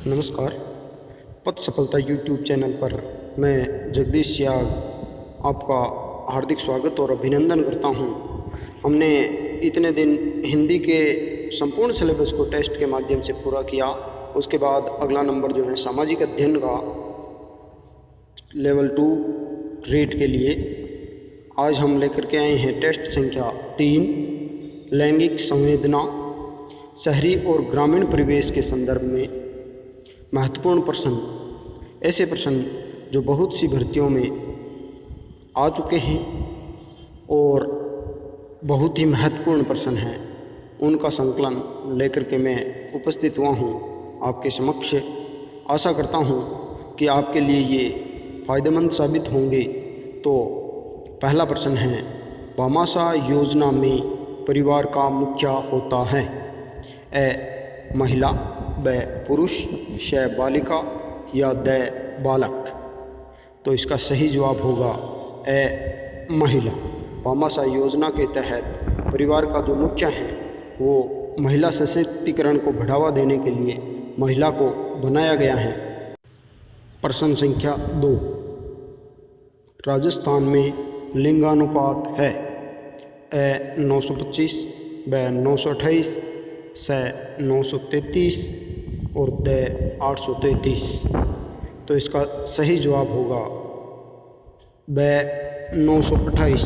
नमस्कार। पथ सफलता यूट्यूब चैनल पर मैं जगदीश याग आपका हार्दिक स्वागत और अभिनंदन करता हूं। हमने इतने दिन हिंदी के संपूर्ण सिलेबस को टेस्ट के माध्यम से पूरा किया। उसके बाद अगला नंबर जो है सामाजिक अध्ययन का लेवल 2 रीड के लिए आज हम लेकर के आए हैं टेस्ट संख्या 3, लैंगिक संवेदना, शहरी और ग्रामीण परिवेश के संदर्भ में महत्वपूर्ण प्रश्न। ऐसे प्रश्न जो बहुत सी भर्तियों में आ चुके हैं और बहुत ही महत्वपूर्ण प्रश्न हैं, उनका संकलन लेकर के मैं उपस्थित हुआ हूँ आपके समक्ष। आशा करता हूँ कि आपके लिए ये फ़ायदेमंद साबित होंगे। तो पहला प्रश्न है, भामाशाह योजना में परिवार का मुखिया होता है? ए महिला, ब पुरुष, श बालिका या द बालक? तो इसका सही जवाब होगा ए महिला। भामाशाह योजना के तहत परिवार का जो मुखिया है वो महिला सशक्तिकरण को बढ़ावा देने के लिए महिला को बनाया गया है। प्रश्न संख्या 2, राजस्थान में लिंगानुपात है? ए 925, ब 928, स 933 और द 833। तो इसका सही जवाब होगा ब 928।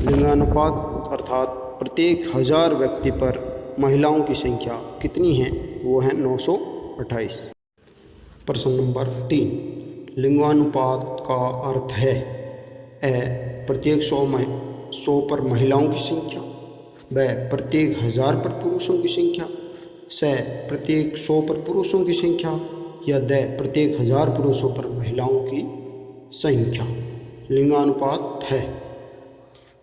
लिंगानुपात अर्थात प्रत्येक 1000 व्यक्ति पर महिलाओं की संख्या कितनी है? वो है 928। प्रश्न नंबर 3, लिंगानुपात का अर्थ है? ए प्रत्येक 100 पर महिलाओं की संख्या, ब प्रत्येक 1000 पर पुरुषों की संख्या, स प्रत्येक 100 पर पुरुषों की संख्या या द प्रत्येक 1000 पुरुषों पर महिलाओं की संख्या। लिंगानुपात है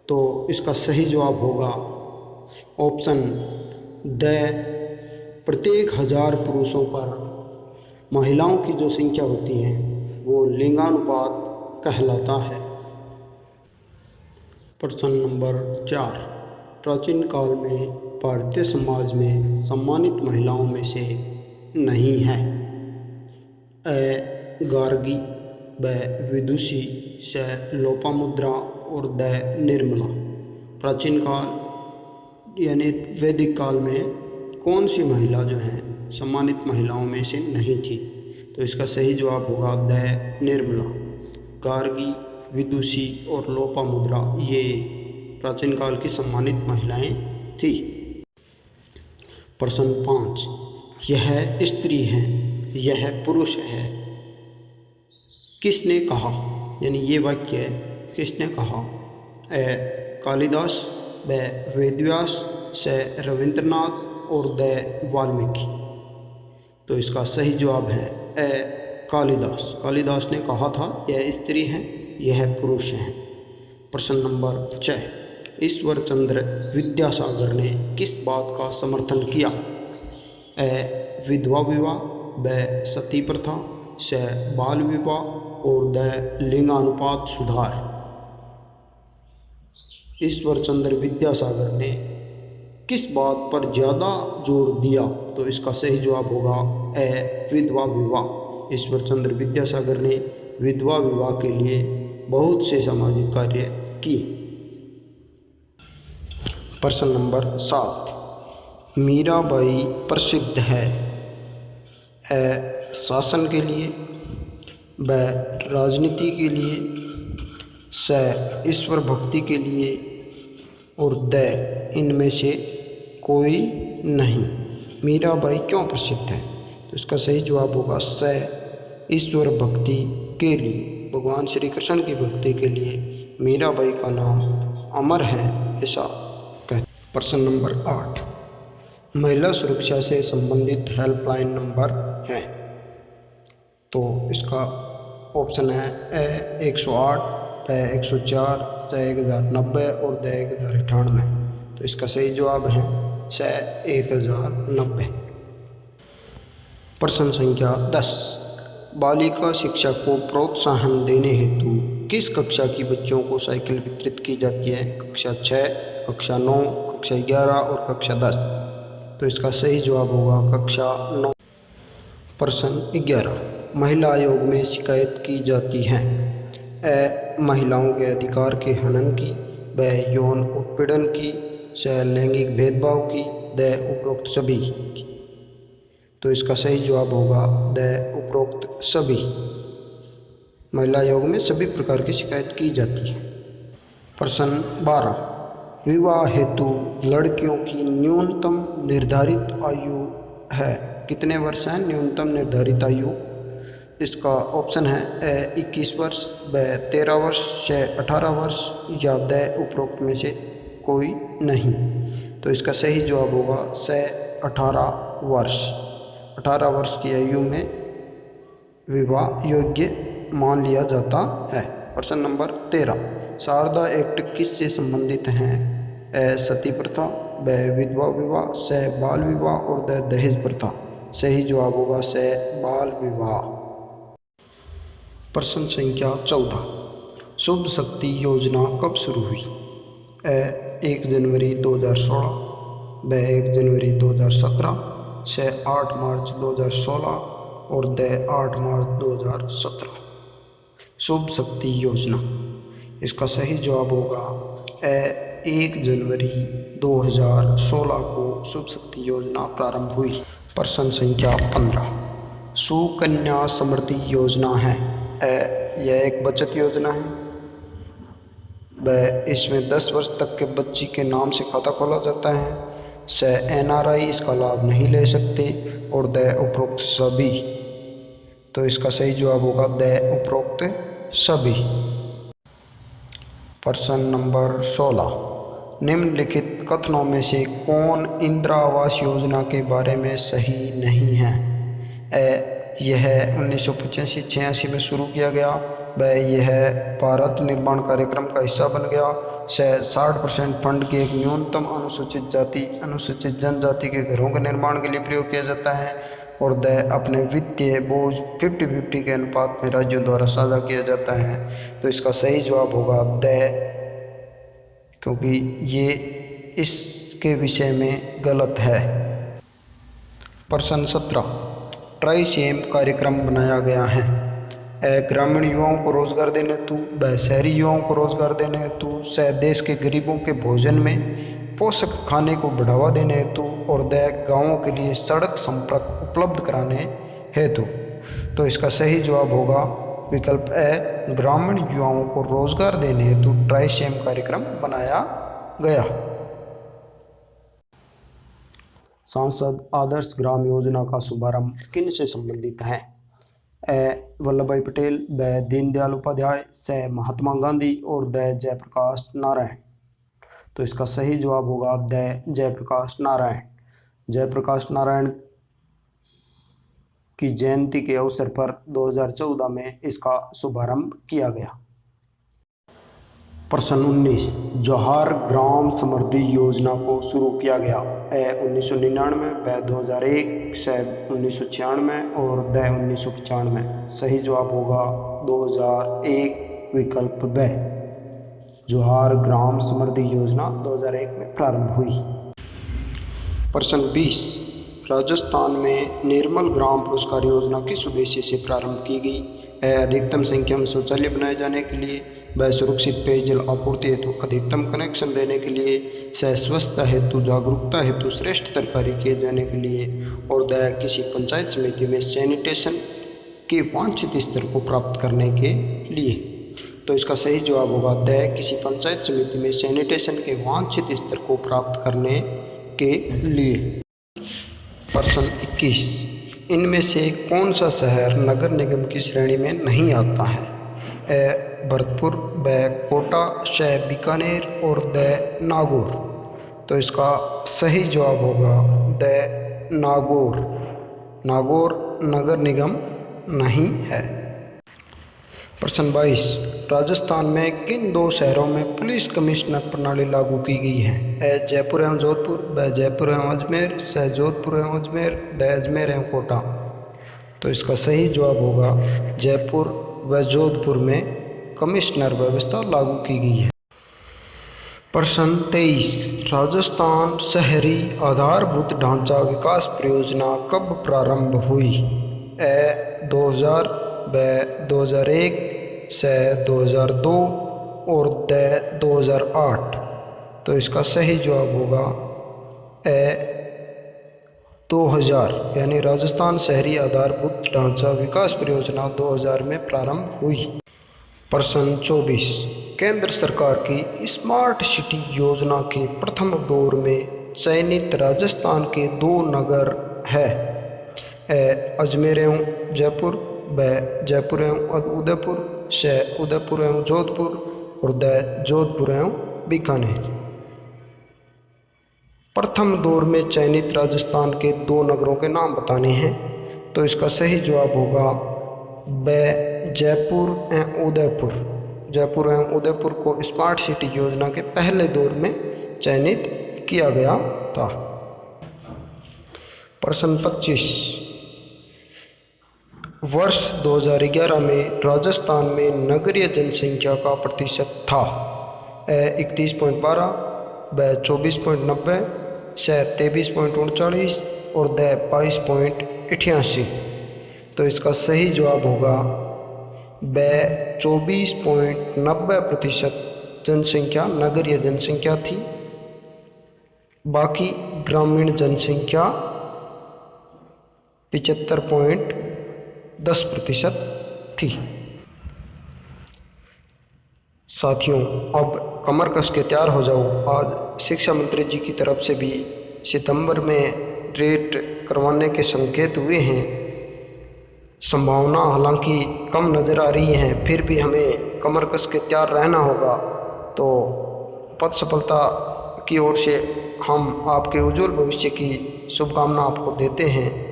तो इसका सही जवाब होगा ऑप्शन द, प्रत्येक 1000 पुरुषों पर महिलाओं की जो संख्या होती है वो लिंगानुपात कहलाता है। प्रश्न नंबर 4, प्राचीन काल में भारतीय समाज में सम्मानित महिलाओं में से नहीं है? ए गार्गी, ब विदुषी, स लोपामुद्रा और द निर्मला। प्राचीन काल यानी वैदिक काल में कौन सी महिला जो है सम्मानित महिलाओं में से नहीं थी? तो इसका सही जवाब होगा द निर्मला। गार्गी, विदुषी और लोपामुद्रा ये प्राचीन काल की सम्मानित महिलाएं थी। प्रश्न 5, यह स्त्री है, यह पुरुष है, किसने कहा? यानी ये वाक्य किसने कहा? ए कालिदास, ब वेदव्यास, स रविंद्रनाथ और द वाल्मीकि। तो इसका सही जवाब है ए कालिदास। कालिदास ने कहा था यह स्त्री है, यह पुरुष है। प्रश्न नंबर 6, ईश्वर चंद्र विद्यासागर ने किस बात का समर्थन किया? ए विधवा विवाह, ब सती प्रथा, स बाल विवाह और द लिंगानुपात सुधार। ईश्वर चंद्र विद्यासागर ने किस बात पर ज़्यादा जोर दिया? तो इसका सही जवाब होगा ए विधवा विवाह। ईश्वर चंद्र विद्यासागर ने विधवा विवाह के लिए बहुत से सामाजिक कार्य किए। प्रश्न नंबर 7, मीराबाई प्रसिद्ध है? ए शासन के लिए, ब राजनीति के लिए, स ईश्वर भक्ति के लिए और द इनमें से कोई नहीं। मीराबाई क्यों प्रसिद्ध है? तो इसका सही जवाब होगा स ईश्वर भक्ति के लिए। भगवान श्री कृष्ण की भक्ति के लिए मीराबाई का नाम अमर है, ऐसा कहते। प्रश्न नंबर 8, महिला सुरक्षा से संबंधित हेल्पलाइन नंबर है? तो इसका ऑप्शन है ए 108, ब 104, स 1090 और द 1098। तो इसका सही जवाब है स 1090। प्रश्न संख्या 10, बालिका शिक्षा को प्रोत्साहन देने हेतु किस कक्षा की बच्चों को साइकिल वितरित की जाती है? कक्षा 6, कक्षा 9, कक्षा 11 और कक्षा 10। तो इसका सही जवाब होगा कक्षा 9। प्रश्न 11, महिला आयोग में शिकायत की जाती है। ए महिलाओं के अधिकार के हनन की, ब यौन उत्पीड़न की, च लैंगिक भेदभाव की, द उपरोक्त सभी की। तो इसका सही जवाब होगा द उपरोक्त सभी। महिला आयोग में सभी प्रकार की शिकायत की जाती है। प्रश्न 12, विवाह हेतु लड़कियों की न्यूनतम निर्धारित आयु है। कितने वर्ष है न्यूनतम निर्धारित आयु? इसका ऑप्शन है ए 21 वर्ष, ब 13 वर्ष, च 18 वर्ष या द उपरोक्त में से कोई नहीं। तो इसका सही जवाब होगा स 18 वर्ष। 18 वर्ष की आयु में विवाह योग्य मान लिया जाता है। प्रश्न नंबर 13, शारदा एक्ट किससे संबंधित हैं? ए सती प्रथा, ब विधवा विवाह, च बाल विवाह और द दहेज प्रथा। सही जवाब होगा च बाल विवाह। प्रश्न संख्या 14, शुभ शक्ति योजना कब शुरू हुई? ए 1 जनवरी 2016, ब 1 जनवरी 2017, च 8 मार्च 2016 और द 8 मार्च 2017। शुभ शक्ति योजना, इसका सही जवाब होगा ए 1 जनवरी 2016 को शुभ शक्ति योजना प्रारंभ हुई। प्रश्न संख्या 15, सुकन्या समृद्धि योजना है। यह एक बचत योजना है, ब इसमें 10 वर्ष तक के बच्ची के नाम से खाता खोला जाता है, च NRI इसका लाभ नहीं ले सकते और द उपरोक्त सभी। तो इसका सही जवाब होगा द उपरोक्त सभी। प्रश्न नंबर 16, निम्नलिखित कथनों में से कौन इंदिरा आवास योजना के बारे में सही नहीं है? यह 1985-86 में शुरू किया गया, ब यह भारत निर्माण कार्यक्रम का हिस्सा बन गया, से 60% फंड के एक न्यूनतम अनुसूचित जनजाति के घरों के निर्माण के लिए प्रयोग किया जाता है और द अपने वित्तीय बोझ 50-50 के अनुपात में राज्यों द्वारा साझा किया जाता है। तो इसका सही जवाब होगा द, क्योंकि ये इसके विषय में गलत है। प्रश्न 17, ट्राइसेम कार्यक्रम बनाया गया है। ग्रामीण युवाओं को रोजगार देने हेतु, ब शहरी युवाओं को रोजगार देने हेतु, च देश के गरीबों के भोजन में पोषक खाने को बढ़ावा देने हेतु और द गांवों के लिए सड़क संपर्क उपलब्ध कराने हेतु। तो इसका सही जवाब होगा विकल्प ए, ग्रामीण युवाओं को रोजगार देने हेतु ट्राइसेम कार्यक्रम बनाया गया। सांसद आदर्श ग्राम योजना का शुभारंभ किन से संबंधित है? ए वल्लभ भाई पटेल, ब दीनदयाल उपाध्याय, च महात्मा गांधी और द जयप्रकाश नारायण। तो इसका सही जवाब होगा द जयप्रकाश नारायण। जयप्रकाश नारायण की जयंती के अवसर पर 2014 में इसका शुभारंभ किया गया। प्रश्न 19, जवाहर ग्राम समृद्धि योजना को शुरू किया गया। 1999, ब 2001, शायद 1996 और द 1995। सही जवाब होगा 2001 विकल्प ब। जवाहर ग्राम समृद्धि योजना 2001 में प्रारंभ हुई। प्रश्न 20, राजस्थान में निर्मल ग्राम पुरस्कार योजना किस उद्देश्य से प्रारंभ की गई? अधिकतम संख्या में शौचालय बनाए जाने के लिए, व सुरक्षित पेयजल आपूर्ति हेतु अधिकतम कनेक्शन देने के लिए, स्वच्छता हेतु जागरूकता हेतु श्रेष्ठ तरकारी किए जाने के लिए और द किसी पंचायत समिति में सैनिटेशन के वांछित स्तर को प्राप्त करने के लिए। तो इसका सही जवाब होगा द किसी पंचायत समिति में सैनिटेशन के वांछित स्तर को प्राप्त करने के लिए। प्रश्न 21, इनमें से कौन सा शहर नगर निगम की श्रेणी में नहीं आता है? भरतपुर, ब कोटा, श बीकानेर और द नागौर। तो इसका सही जवाब होगा द नागौर। नागौर नगर निगम नहीं है। प्रश्न 22, राजस्थान में किन दो शहरों में पुलिस कमिश्नर प्रणाली लागू की गई है? जयपुर एवं जोधपुर, ब जयपुर एवं अजमेर, स जोधपुर एवं अजमेर, द अजमेर एवं कोटा। तो इसका सही जवाब होगा जयपुर व जोधपुर में कमिश्नर व्यवस्था लागू की गई है। प्रश्न 23, राजस्थान शहरी आधारभूत ढांचा विकास परियोजना कब प्रारंभ हुई? ए 2000, ब 2001, स 2002 और द 2008। तो इसका सही जवाब होगा ए 2000, यानी राजस्थान शहरी आधारभूत ढांचा विकास परियोजना 2000 में प्रारंभ हुई। प्रश्न 24, केंद्र सरकार की स्मार्ट सिटी योजना के प्रथम दौर में चयनित राजस्थान के 2 नगर है। ए अजमेर एवं जयपुर, ब जयपुर एवं उदयपुर, स उदयपुर एवं जोधपुर और द जोधपुर एवं बीकानेर। प्रथम दौर में चयनित राजस्थान के 2 नगरों के नाम बताने हैं। तो इसका सही जवाब होगा ब जयपुर एवं उदयपुर। जयपुर एवं उदयपुर को स्मार्ट सिटी योजना के पहले दौर में चयनित किया गया था। प्रश्न 25, वर्ष 2011 में राजस्थान में नगरीय जनसंख्या का प्रतिशत था। ए 31.12, ब 24.90, स 23.39 और द 22.88। तो इसका सही जवाब होगा ब 24.90% जनसंख्या नगरीय जनसंख्या थी, बाकी ग्रामीण जनसंख्या 75.10% थी। साथियों, अब कमर कस के तैयार हो जाओ। आज शिक्षा मंत्री जी की तरफ से भी सितंबर में रेट करवाने के संकेत हुए हैं। संभावना हालांकि कम नज़र आ रही है, फिर भी हमें कमर कस के तैयार रहना होगा। तो पद सफलता की ओर से हम आपके उज्जवल भविष्य की शुभकामना आपको देते हैं।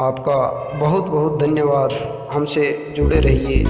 आपका बहुत बहुत धन्यवाद। हमसे जुड़े रहिए।